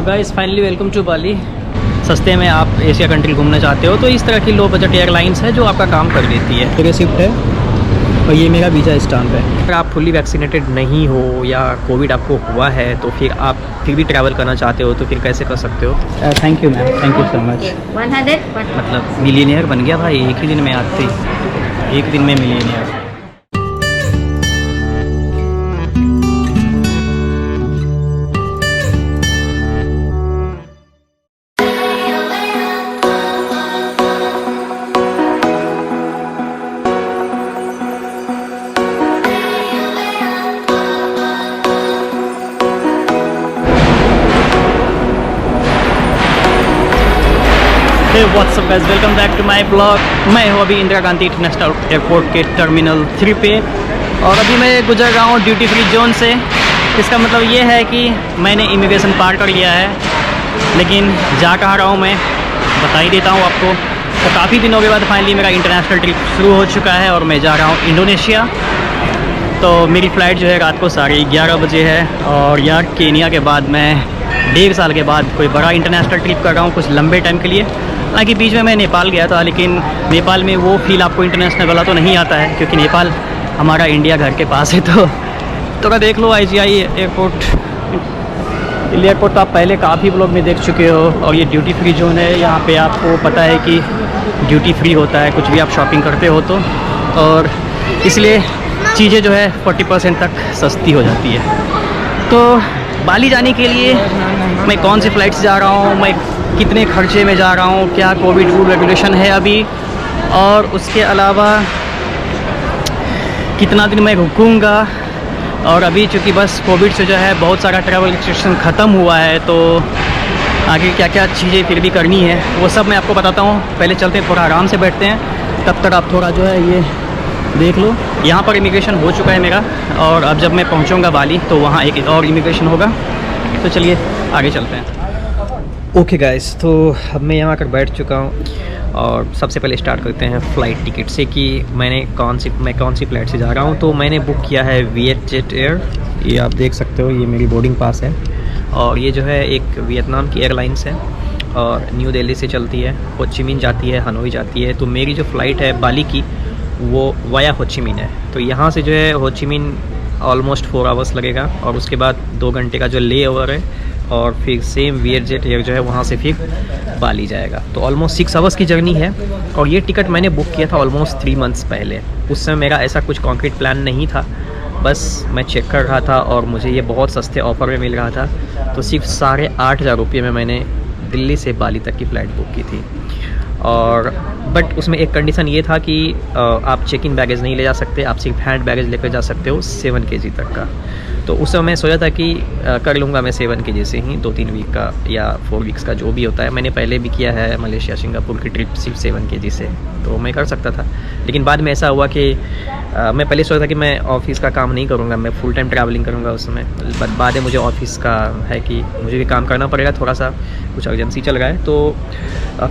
Guys finally welcome to बाली। सस्ते में आप एशिया कंट्री घूमना चाहते हो तो इस तरह की लो बजट एयरलाइंस है जो आपका काम कर देती है। मेरा शिफ्ट है और ये मेरा वीज़ा स्टाम्प है। अगर आप फुल्ली वैक्सीनेटेड नहीं हो या कोविड आपको हुआ है तो फिर आप फिर भी ट्रैवल करना चाहते हो तो फिर कैसे कर सकते हो? Thank you ma'am, thank you so much. 100 मतलब मिलियनियर बन गया भाई एक ही दिन में आते ही, एक दिन में millionaire. What's up guys, welcome back to my blog. मैं हूँ अभी इंदिरा गांधी इंटरनेशनल एयरपोर्ट के टर्मिनल 3 पे और अभी मैं गुजर रहा हूँ ड्यूटी फ्री जोन से। इसका मतलब ये है कि मैंने इमिग्रेशन पार कर लिया है, लेकिन जा कहाँ रहा हूँ मैं बता ही देता हूँ आपको। तो काफ़ी दिनों के बाद फाइनली मेरा इंटरनेशनल ट्रिप शुरू हो चुका है और मैं जा रहा हूँ इंडोनेशिया। तो मेरी फ़्लाइट जो है रात को 11:30 बजे है और यार केनिया के बाद मैं 1.5 साल के बाद कोई बड़ा इंटरनेशनल ट्रिप कर रहा हूँ कुछ लंबे टाइम के लिए। हालांकि बीच में मैं नेपाल गया था, लेकिन नेपाल में वो फील आपको इंटरनेशनल वाला तो नहीं आता है क्योंकि नेपाल हमारा इंडिया घर के पास है। तो देख लो IGI एयरपोर्ट। दिल्ली एयरपोर्ट तो आप पहले काफ़ी ब्लॉग में देख चुके हो और ये ड्यूटी फ्री जोन है। यहाँ पे आपको पता है कि ड्यूटी फ्री होता है कुछ भी आप शॉपिंग करते हो तो, और इसलिए चीज़ें जो है 40% तक सस्ती हो जाती है। तो बाली जाने के लिए मैं कौन सी फ़्लाइट से जा रहा हूँ, मैं कितने खर्चे में जा रहा हूँ, क्या कोविड रूल रेगुलेशन है अभी, और उसके अलावा कितना दिन मैं रुकूँगा। और अभी चूँकि बस कोविड से जो है बहुत सारा ट्रैवल रिस्ट्रिक्शन ख़त्म हुआ है, तो आगे क्या क्या चीज़ें फिर भी करनी है वो सब मैं आपको बताता हूँ। पहले चलते हैं, थोड़ा आराम से बैठते हैं, तब तक आप थोड़ा जो है ये देख लो। यहाँ पर इमिग्रेशन हो चुका है मेरा और अब जब मैं पहुँचूँगा बाली तो वहाँ एक और इमिग्रेशन होगा। तो चलिए आगे चलते हैं। ओके गाइस, तो अब मैं यहाँ आकर बैठ चुका हूँ और सबसे पहले स्टार्ट करते हैं फ़्लाइट टिकट से कि मैं कौन सी फ़्लाइट से जा रहा हूँ। तो मैंने बुक किया है वियतजेट एयर। ये आप देख सकते हो, ये मेरी बोर्डिंग पास है और ये जो है एक वियतनाम की एयरलाइंस है और न्यू दिल्ली से चलती है, हो ची मिन जाती है, हनोई जाती है। तो मेरी जो फ़्लाइट है बाली की वो वाया हो ची मिन है। तो यहाँ से जो है हो ची मिन ऑलमोस्ट 4 आवर्स लगेगा और उसके बाद 2 घंटे का जो ले ओवर है और फिर सेम वियतजेट एयर जो है वहाँ से फिर बाली जाएगा। तो ऑलमोस्ट 6 आवर्स की जर्नी है और ये टिकट मैंने बुक किया था ऑलमोस्ट 3 मंथ्स पहले। उस समय मेरा ऐसा कुछ कॉन्क्रीट प्लान नहीं था, बस मैं चेक कर रहा था और मुझे ये बहुत सस्ते ऑफ़र में मिल रहा था। तो सिर्फ 8,500 रुपये में मैंने दिल्ली से बाली तक की फ़्लाइट बुक की थी। और बट उसमें एक कंडीशन ये था कि आप चेक इन बैगेज नहीं ले जा सकते, आप सिर्फ हैंड बैगेज लेकर जा सकते हो 7 kg तक का। तो उस समय मैं सोचा था कि कर लूँगा मैं 7 kg से ही 2-3 वीक का या 4 वीक्स का जो भी होता है। मैंने पहले भी किया है मलेशिया सिंगापुर की ट्रिप सिर्फ 7 kg से, तो मैं कर सकता था। लेकिन बाद में ऐसा हुआ कि मैं पहले सोचा था कि मैं ऑफ़िस का काम नहीं करूँगा, मैं फुल टाइम ट्रैवलिंग करूँगा उस समय। बट बाद में मुझे ऑफ़िस का है कि मुझे भी काम करना पड़ेगा, थोड़ा सा कुछ अर्जेंसी चल रहा है। तो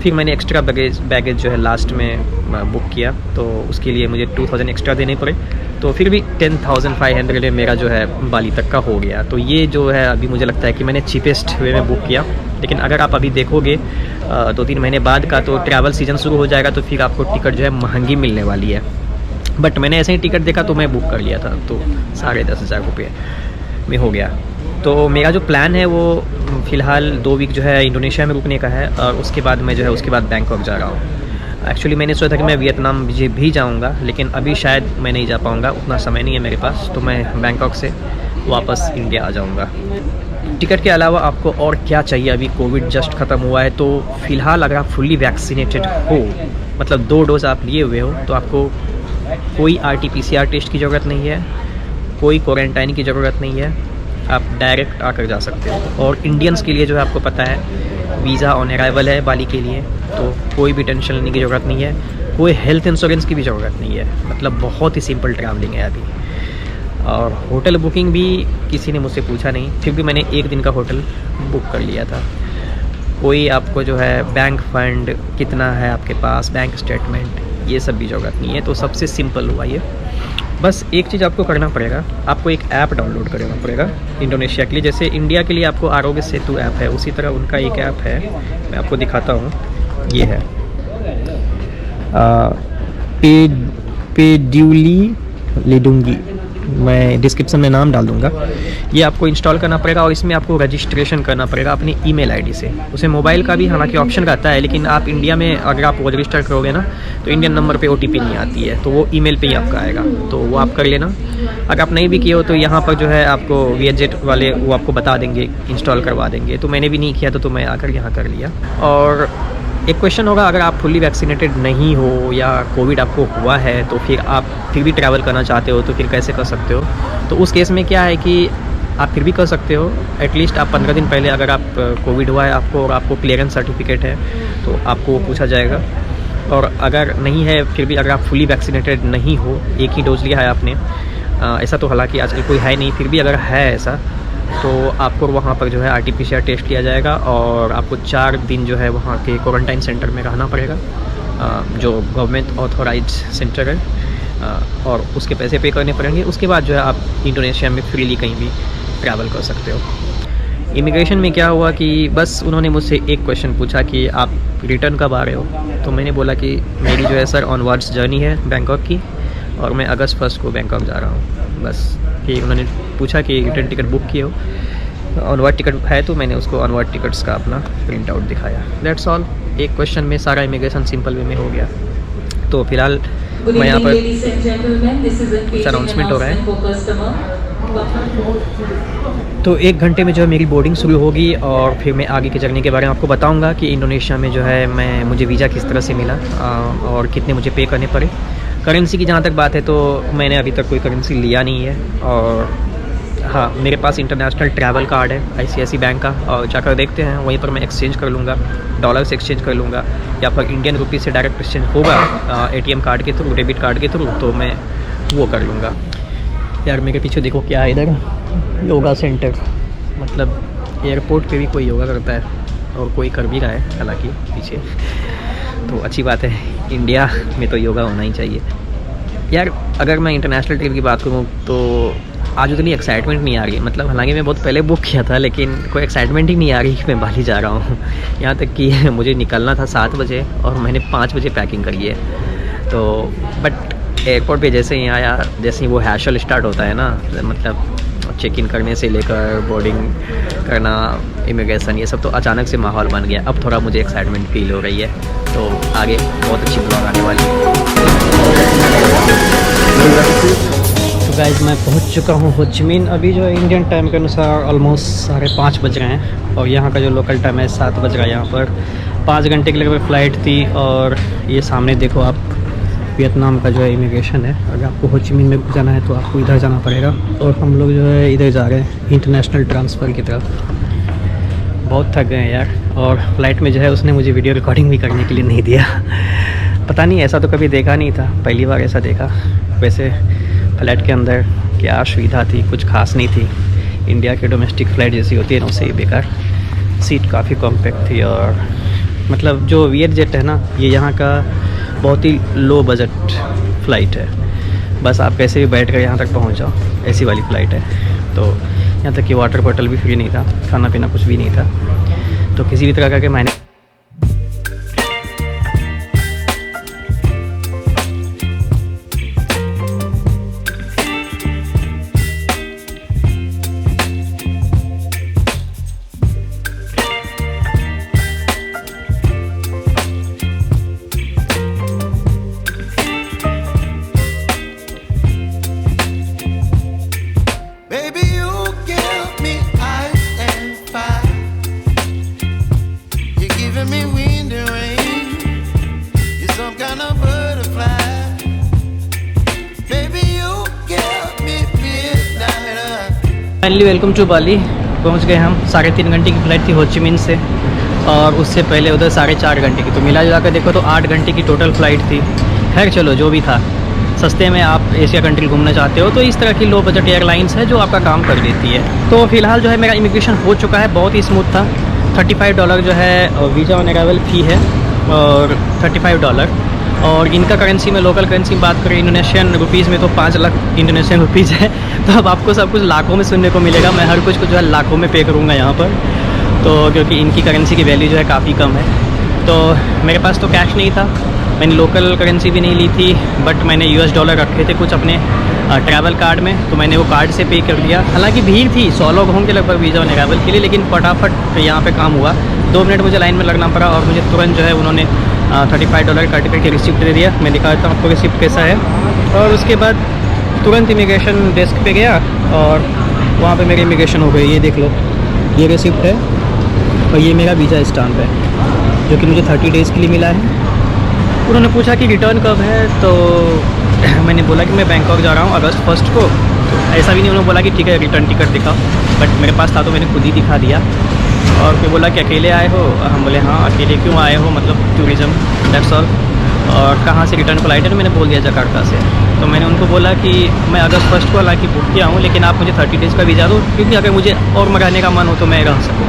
फिर मैंने एक्स्ट्रा बैगेज जो है लास्ट में बुक किया, तो उसके लिए मुझे 2000 एक्स्ट्रा देने पड़े। तो फिर भी 10,500 में मेरा जो है बाली तक का हो गया। तो ये जो है अभी मुझे लगता है कि मैंने चीपेस्ट वे में बुक किया। लेकिन अगर आप अभी देखोगे 2-3 महीने बाद का तो ट्रैवल सीज़न शुरू हो जाएगा, तो फिर आपको टिकट जो है महंगी मिलने वाली है। बट मैंने ऐसे ही टिकट देखा तो मैं बुक कर लिया था, तो 10,500 रुपये में हो गया। तो मेरा जो प्लान है वो फ़िलहाल 2 वीक जो है इंडोनेशिया में रुकने का है और उसके बाद मैं जो है उसके बाद बैंकॉक जा रहा हूँ। एक्चुअली मैंने सोचा था कि मैं वियतनाम भी जाऊँगा, लेकिन अभी शायद मैं नहीं जा पाऊँगा, उतना समय नहीं है मेरे पास। तो मैं बैंकॉक से वापस इंडिया आ जाऊँगा। टिकट के अलावा आपको और क्या चाहिए? अभी कोविड जस्ट ख़त्म हुआ है, तो फ़िलहाल अगर आप फुल्ली वैक्सीनेटेड हो, मतलब 2 डोज़ आप लिए हुए हो, तो आपको कोई RT-PCR टेस्ट की ज़रूरत नहीं है, कोई क्वारंटाइन की ज़रूरत नहीं है, आप डायरेक्ट आकर जा सकते हो। और इंडियंस के लिए जो है आपको पता है वीज़ा ऑन अराइवल है बाली के लिए, तो कोई भी टेंशन लेने की ज़रूरत नहीं है, कोई हेल्थ इंश्योरेंस की भी ज़रूरत नहीं है। मतलब बहुत ही सिंपल ट्रैवलिंग है अभी। और होटल बुकिंग भी किसी ने मुझसे पूछा नहीं, फिर भी मैंने 1 दिन का होटल बुक कर लिया था। कोई आपको जो है बैंक फ़ंड कितना है आपके पास, बैंक स्टेटमेंट, ये सब भी ज़रूरत नहीं है। तो सबसे सिंपल हुआ ये। बस एक चीज़ आपको करना पड़ेगा, आपको एक ऐप डाउनलोड करना पड़ेगा इंडोनेशिया के लिए। जैसे इंडिया के लिए आपको आरोग्य सेतु ऐप है, उसी तरह उनका एक ऐप है, मैं आपको दिखाता हूँ। ये है पेड्यूली लिडुंगी, मैं डिस्क्रिप्शन में नाम डाल दूँगा। ये आपको इंस्टॉल करना पड़ेगा और इसमें आपको रजिस्ट्रेशन करना पड़ेगा अपनी ईमेल आईडी से। उसे मोबाइल का भी हालांकि ऑप्शन रहता है, लेकिन आप इंडिया में अगर आप वो रजिस्टर करोगे ना तो इंडियन नंबर पे OTP नहीं आती है, तो वो ईमेल पे ही आपका आएगा, तो वो आप कर लेना। अगर आप नहीं भी किए हो तो यहाँ पर जो है आपको VietJet वाले वो आपको बता देंगे, इंस्टॉल करवा देंगे। तो मैंने भी नहीं किया तो मैं आकर यहाँ कर लिया। और एक क्वेश्चन होगा, अगर आप फुल्ली वैक्सीनेटेड नहीं हो या कोविड आपको हुआ है तो फिर आप फिर भी ट्रैवल करना चाहते हो तो फिर कैसे कर सकते हो। तो उस केस में क्या है कि आप फिर भी कर सकते हो। एटलीस्ट आप 15 दिन पहले अगर आप कोविड हुआ है आपको और आपको क्लियरेंस सर्टिफिकेट है तो आपको वो पूछा जाएगा। और अगर नहीं है फिर भी, अगर आप फुली वैक्सीनेटेड नहीं हो, एक ही डोज लिया है आपने, ऐसा तो हालांकि आजकल कोई है नहीं, फिर भी अगर है ऐसा तो आपको वहाँ पर जो है RT-PCR टेस्ट किया जाएगा और आपको 4 दिन जो है वहाँ के क्वारंटाइन सेंटर में रहना पड़ेगा, जो गवर्नमेंट ऑथोराइज सेंटर है, और उसके पैसे पे करने पड़ेंगे। उसके बाद जो है आप इंडोनेशिया में फ्रीली कहीं भी ट्रैवल कर सकते हो। इमिग्रेशन में क्या हुआ कि बस उन्होंने मुझसे एक क्वेश्चन पूछा कि आप रिटर्न कब आ रहे हो। तो मैंने बोला कि मेरी जो है सर ऑनवर्ड्स जर्नी है बैंकॉक की और मैं अगस्त 1 को बैंकॉक जा रहा हूँ। बस फिर उन्होंने पूछा कि रिटर्न टिकट बुक किए हो, ऑनवर्ड टिकट है, तो मैंने उसको ऑनवर्ड टिकट्स का अपना प्रिंट आउट दिखाया। That's all. एक क्वेश्चन में सारा इमिग्रेशन सिंपल वे में हो गया। तो फिलहाल मैं यहाँ पर कुछ अनाउंसमेंट हो रहा है, तो 1 घंटे में जो है मेरी बोर्डिंग शुरू होगी और फिर मैं आगे की जर्नी के बारे में आपको बताऊंगा कि इंडोनेशिया में जो है मुझे वीज़ा किस तरह से मिला और कितने मुझे पे करने पड़े। करेंसी की जहाँ तक बात है तो मैंने अभी तक कोई करेंसी लिया नहीं है, और हाँ मेरे पास इंटरनेशनल ट्रैवल कार्ड है ICICI बैंक का, और जाकर देखते हैं वहीं पर मैं एक्सचेंज कर लूँगा, डॉलर से एक्सचेंज कर लूँगा या फिर इंडियन रुपीज़ से डायरेक्ट एक्सचेंज होगा ATM कार्ड के थ्रू, डेबिट कार्ड के थ्रू, तो मैं वो कर लूँगा। यार मेरे पीछे देखो क्या है, इधर योगा सेंटर, मतलब एयरपोर्ट पे भी कोई योगा करता है और कोई कर भी रहा है हालांकि पीछे, तो अच्छी बात है। इंडिया में तो योगा होना ही चाहिए। यार अगर मैं इंटरनेशनल ट्रिप की बात करूँ तो आज उतनी एक्साइटमेंट नहीं आ रही, मतलब हालांकि मैं बहुत पहले बुक किया था लेकिन कोई एक्साइटमेंट ही नहीं आ रही कि मैं बाली जा रहा हूँ। यहाँ तक कि मुझे निकलना था 7 बजे और मैंने 5 बजे पैकिंग करी है। तो बट एयरपोर्ट पे जैसे ही आया, जैसे ही वो हैशल स्टार्ट होता है ना, मतलब चेक इन करने से लेकर बोर्डिंग करना, इमिग्रेशन, ये सब तो अचानक से माहौल बन गया। अब थोड़ा मुझे एक्साइटमेंट फील हो रही है, तो आगे बहुत अच्छी ब्लॉग आने वाली है। तो गाइस मैं पहुंच चुका हूं हो ची मिन्ह। अभी जो है इंडियन टाइम के अनुसार ऑलमोस्ट 5:30 बज रहे हैं और यहाँ का जो लोकल टाइम है 7 बज रहा है। यहाँ पर 5 घंटे के लिए फ़्लाइट थी। और ये सामने देखो आप, वियतनाम का जो है इमिग्रेशन है। अगर आपको हो ची मिन्ह में जाना है तो आपको इधर जाना पड़ेगा, और हम लोग जो है इधर जा रहे हैं इंटरनेशनल ट्रांसफ़र की तरफ। बहुत थक गए हैं यार, और फ्लाइट में जो है उसने मुझे वीडियो रिकॉर्डिंग भी करने के लिए नहीं दिया। पता नहीं, ऐसा तो कभी देखा नहीं था, पहली बार ऐसा देखा। वैसे फ्लाइट के अंदर क्या सुविधा थी, कुछ खास नहीं थी, इंडिया के डोमेस्टिक फ़्लाइट जैसी होती है ना, उससे ही बेकार। सीट काफ़ी कॉम्पैक्ट थी, और मतलब जो VietJet है ना, ये यहाँ का बहुत ही लो बजट फ़्लाइट है। बस आप कैसे भी बैठ कर यहाँ तक पहुँच जाओ, ऐसी वाली फ़्लाइट है। तो यहाँ तक कि वाटर बॉटल भी फ्री नहीं था, खाना पीना कुछ भी नहीं था, तो किसी भी तरह का कि मैंने फाइनली वेलकम टू बाली। पहुंच गए हम। 3.5 घंटे की फ़्लाइट थी हो ची मिन्ह से, और उससे पहले उधर 4.5 घंटे की, तो मिला जुला कर देखो तो 8 घंटे की टोटल फ़्लाइट थी। खैर चलो जो भी था, सस्ते में आप एशिया कंट्री घूमना चाहते हो तो इस तरह की लो बजट एयरलाइंस है जो आपका काम कर देती है। तो फिलहाल जो है मेरा इमिग्रेशन हो चुका है, बहुत ही स्मूथ था। $35 जो है वीज़ा ऑन अराइवल फ़ी है, और $35 और इनका करेंसी में, लोकल करेंसी में बात करें इंडोनेशियन रुपीज़ में, तो 5 लाख इंडोनेशियन रुपीज़ है। तो अब आपको सब कुछ लाखों में सुनने को मिलेगा। मैं हर कुछ को जो है लाखों में पे करूँगा यहाँ पर, तो क्योंकि इनकी करेंसी की वैल्यू जो है काफ़ी कम है। तो मेरे पास तो कैश नहीं था, मैंने लोकल करेंसी भी नहीं ली थी, बट मैंने US डॉलर रखे थे कुछ अपने ट्रैवल कार्ड में, तो मैंने वो कार्ड से पे कर दिया। हालांकि भीड़ थी, 100 लोग होंगे लगभग वीज़ा ऑन अराइवल के लिए, लेकिन फटाफट यहाँ पे काम हुआ। 2 मिनट मुझे लाइन में लगना पड़ा और मुझे तुरंत जो है उन्होंने $35 कट करके रिसिप्ट दे दिया। मैं दिखा देता हूँ आपको रिसिप्ट कैसा है। और उसके बाद तुरंत इमिग्रेशन डेस्क पे गया और वहाँ पे मेरी इमिग्रेशन हो गई। ये देख लो, ये रिसिप्ट है और ये मेरा वीज़ा स्टाम्प है, जो कि मुझे 30 डेज़ के लिए मिला है। उन्होंने पूछा कि रिटर्न कब है, तो मैंने बोला कि मैं बैंकॉक जा रहा हूँ अगस्त 1 को। ऐसा भी नहीं उन्होंने बोला कि ठीक है रिटर्न टिकट दिखाओ, बट मेरे पास था तो मैंने खुद ही दिखा दिया। और फिर बोला कि अकेले आए हो? हम बोले हाँ अकेले क्यों आए हो, मतलब टूरिज़म, दैट्स ऑल। और कहाँ से रिटर्न फ्लाइट है? तो मैंने बोल दिया जकार्ता से। तो मैंने उनको बोला कि मैं अगस्त 1 को हालांकि बुक किया हूँ, लेकिन आप मुझे 30 डेज़ का वीज़ा दो, क्योंकि अगर मुझे और रहने का मन हो तो मैं रह सकूँ।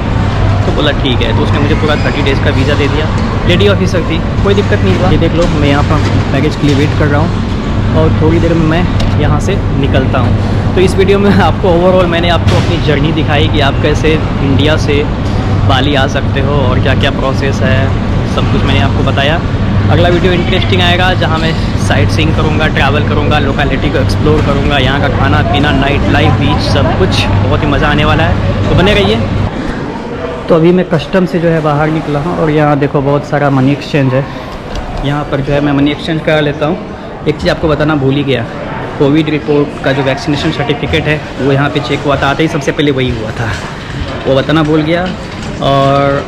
तो बोला ठीक है, तो उसने मुझे पूरा 30 डेज़ का वीज़ा दे दिया। लेडी ऑफिसर थी, कोई दिक्कत नहीं हुआ। ये देख लो, मैं यहाँ पर बैगेज के लिए वेट कर रहा हूँ और थोड़ी देर में मैं यहाँ से निकलता हूँ। तो इस वीडियो में आपको ओवरऑल मैंने आपको अपनी जर्नी दिखाई कि आप कैसे इंडिया से बाली आ सकते हो और क्या क्या प्रोसेस है, सब कुछ मैंने आपको बताया। अगला वीडियो इंटरेस्टिंग आएगा, जहाँ मैं साइट सीइंग करूँगा, ट्रैवल करूँगा, लोकेलिटी को एक्सप्लोर करूँगा, यहाँ का खाना पीना, नाइट लाइफ, बीच, सब कुछ बहुत ही मज़ा आने वाला है। तो बने रहिए। तो अभी मैं कस्टम से जो है बाहर निकला हूँ और यहाँ देखो बहुत सारा मनी एक्सचेंज है। यहाँ पर जो है मैं मनी एक्सचेंज करा लेता हूँ। एक चीज़ आपको बताना भूल ही गया, कोविड रिपोर्ट का जो वैक्सीनेशन सर्टिफिकेट है वो यहाँ पे चेक हुआ था, आते ही सबसे पहले वही हुआ था, वो बताना भूल गया। और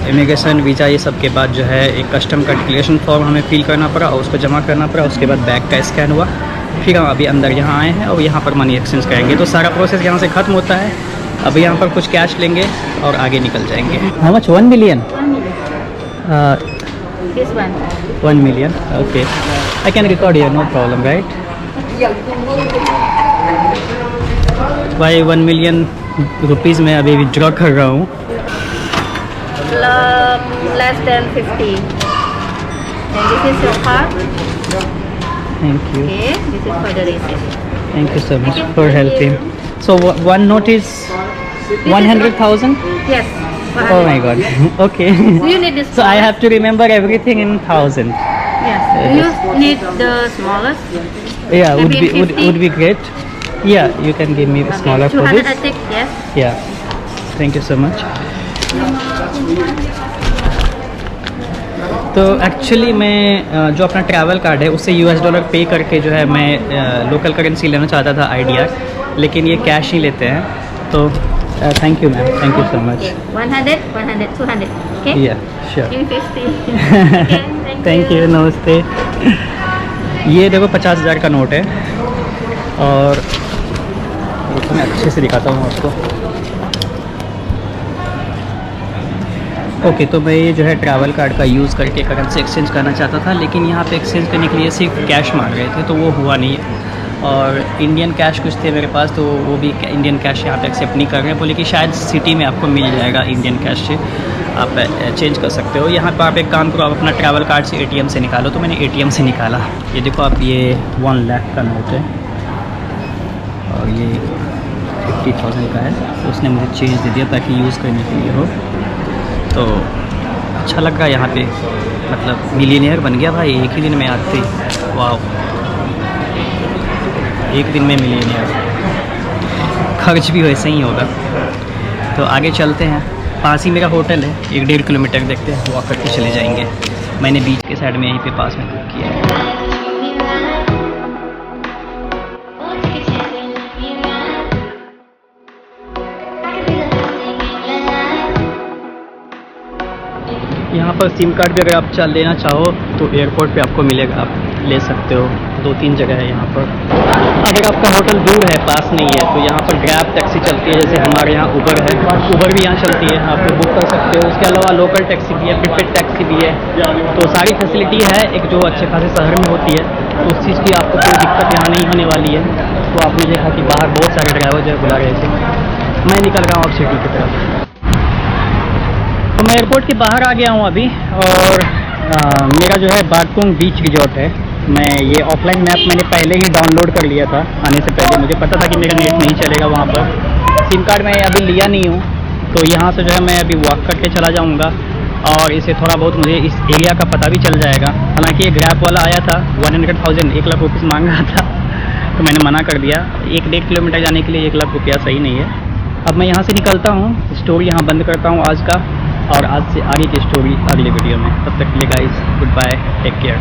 इमिग्रेशन, वीज़ा, ये सब के बाद जो है एक कस्टम का डिक्लेरेशन फॉर्म हमें फिल करना पड़ा और उसको जमा करना पड़ा। उसके बाद बैग का स्कैन हुआ, फिर हम अभी अंदर यहाँ आए हैं और यहाँ पर मनी एक्सचेंज करेंगे। तो सारा प्रोसेस यहाँ से ख़त्म होता है। अभी यहाँ पर कुछ कैश लेंगे और आगे निकल जाएंगे। How much? 1 million? This one. 1 million, okay. I can record here, no problem, right? भाई 1 मिलियन रुपीज़ मैं अभी विड्रॉ कर रहा हूँ। Less than 50. And this is your card. Thank you. Okay, this is for the receipt. Thank you so much for helping. So one note is 100,000? Yes. Oh my God. Okay. Do you need this? So I have to remember everything in thousand. Yes. Do you need the smallest? Yeah, Maybe would be great. Yeah, you can give me smaller for 200 I this. think. Yes. Yeah. Thank you so much. तो actually मैं जो अपना travel card है उससे US dollar पे करके जो है मैं लोकल करेंसी लेना चाहता था IDR, लेकिन ये कैश ही लेते हैं। तो thank you ma'am, thank you so much. 100, 100, 200. Okay. या sure. Give me 50. Okay. Thank you, नमस्ते। ये देखो 50,000 का नोट है और तो मैं अच्छे से दिखाता हूँ आपको। ओके, तो मैं ये जो है ट्रैवल कार्ड का यूज़ करके करेंसी एक्सचेंज करना चाहता था, लेकिन यहाँ पे एक्सचेंज करने के लिए सिर्फ कैश मांग रहे थे, तो वो हुआ नहीं। और इंडियन कैश कुछ थे मेरे पास, तो वो भी इंडियन कैश यहाँ पे एक्सेप्ट नहीं कर रहे हैं। बोले कि शायद सिटी में आपको मिल जाएगा इंडियन कैश से, आप चेंज कर सकते हो। यहाँ पर आप एक काम करो, आप अपना ट्रैवल कार्ड से ATM से निकालो। तो मैंने ATM से निकाला। ये देखो आप, ये 1 लाख का नोट है और ये 50,000 का है। तो उसने मुझे चेंज दे दिया ताकि यूज़ करने के लिए हो। तो अच्छा लग रहा है यहाँ पे, मतलब मिलियनियर बन गया भाई एक ही दिन में आते ही। वाह, एक दिन में मिलियनियर। खर्च भी वैसे ही होगा। तो आगे चलते हैं, पास ही मेरा होटल है, 1-1.5 किलोमीटर, देखते हैं, वॉक करके चले जाएंगे। मैंने बीच के साइड में यहीं पे पास में बुक किया है। यहाँ पर सिम कार्ड भी अगर आप लेना चाहो तो एयरपोर्ट पे आपको मिलेगा, आप ले सकते हो। 2-3 जगह है यहाँ पर। अगर आपका होटल दूर है, पास नहीं है, तो यहाँ पर ग्रैब टैक्सी चलती है, जैसे हमारे यहाँ उबर है, उबर भी यहाँ चलती है, आप बुक कर सकते हो। उसके अलावा लोकल टैक्सी भी है, प्रीपेड टैक्सी भी है, तो सारी फैसिलिटी है एक जो अच्छे खासे शहर में होती है। तो उस चीज़ की आपको कोई दिक्कत यहाँ नहीं होने वाली है। तो आपने देखा कि बाहर बहुत सारे ड्राइवर जो है बुला रहे थे। मैं निकल रहा हूँ अब सिटी की तरफ। तो मैं एयरपोर्ट के बाहर आ गया हूँ अभी, और मेरा जो है बारकुंग बीच रिजॉर्ट है। मैं ये ऑफलाइन मैप मैंने पहले ही डाउनलोड कर लिया था आने से पहले। मुझे पता था कि मेरा नेट नहीं चलेगा वहाँ पर। सिम कार्ड मैं अभी लिया नहीं हूँ, तो यहाँ से जो है मैं अभी वॉक करके चला जाऊँगा और इसे थोड़ा बहुत मुझे इस एरिया का पता भी चल जाएगा। हालांकि ये ग्रैब वाला आया था 100,000 1 लाख रुपीज़ मांग रहा था, तो मैंने मना कर दिया। 1-1.5 किलोमीटर जाने के लिए 1 लाख रुपया सही नहीं है। अब मैं यहाँ से निकलता हूँ, स्टोरी यहाँ बंद करता हूँ आज का, और आज से आगे की स्टोरी अगले वीडियो में। तब तक के लिए guys good bye, take care.